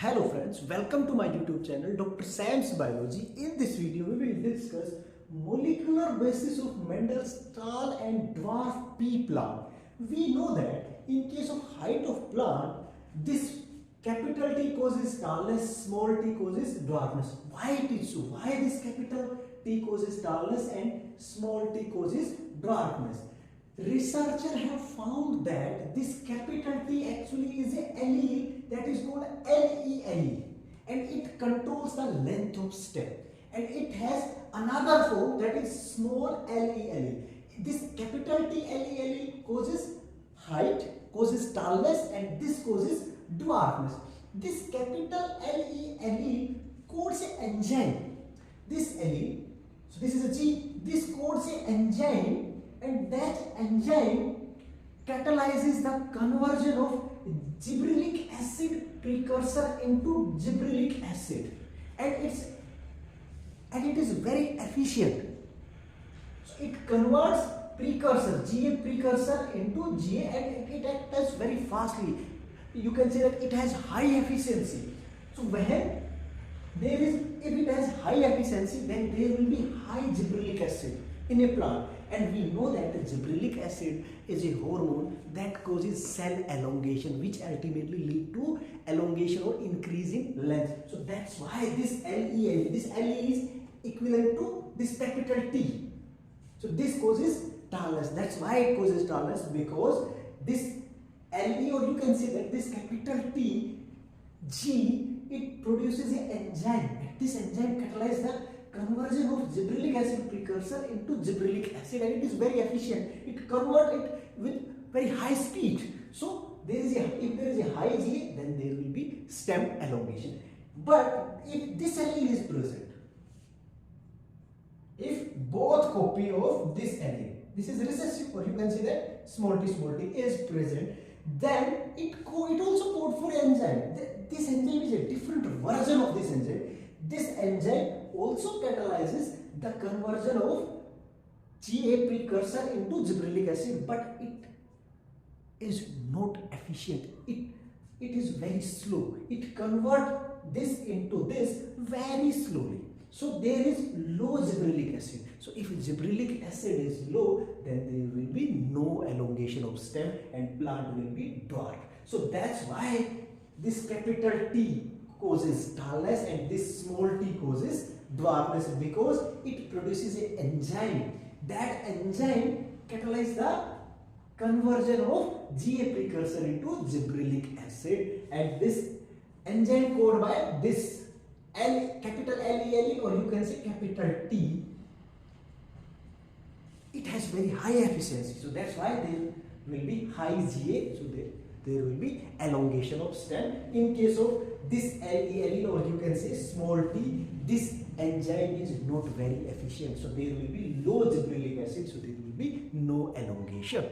Hello friends, welcome to my YouTube channel Dr. Sam's Biology. In this video, we will discuss molecular basis of Mendel's tall and dwarf pea plant. We know that in case of height of plant, this capital T causes tallness, small t causes dwarfness. Why it is so? Why this capital T causes tallness and small t causes dwarfness? Researchers have found that this capital T actually is a allele that is called LE allele, and it controls the length of stem, and it has another form that is small LE allele. This capital T LE allele causes height, causes tallness, and this causes dwarfness. This capital LE allele codes an enzyme. This allele, so this is a G, this codes an enzyme, and that enzyme catalyzes the conversion of gibberellic acid precursor into gibberellic acid, and it is very efficient. So it converts precursor GA precursor into GA, and it acts very fastly. You can say that it has high efficiency. So when if it has high efficiency, then there will be high gibberellic acid in a plant, and we know that the gibberellic acid is a hormone that causes cell elongation, which ultimately lead to elongation or increasing length. So that's why this LE is equivalent to this capital T. So this causes tallness. That's why it causes tallness, because this LE, or you can say that this capital T G, it produces an enzyme. This enzyme catalyzes the conversion of gibberellic acid precursor into gibberellic acid, and it is very efficient. It converts it with very high speed. So if there is a high GA, then there will be stem elongation. But if this allele is present, if both copy of this allele, this is recessive, or you can say that small t is present, then it also codes for enzyme. This enzyme is a different version of this enzyme. This enzyme also catalyzes the conversion of GA precursor into gibberellic acid, but it is not efficient. It is very slow. It converts this into this very slowly. So there is low gibberellic acid. So if gibberellic acid is low, then there will be no elongation of stem and plant will be dwarf. So that's why this capital T causes tallness and this small t causes dwarfness, because it produces an enzyme. That enzyme catalyzes the conversion of GA precursor into gibberellic acid, and this enzyme code by this capital LE, or you can say capital T. It has very high efficiency, so that's why there will be high GA. So there will be elongation of stem. In case of this LE, or you can say small t, this enzyme is not very efficient, so there will be low gibberellic acid, so there will be no elongation.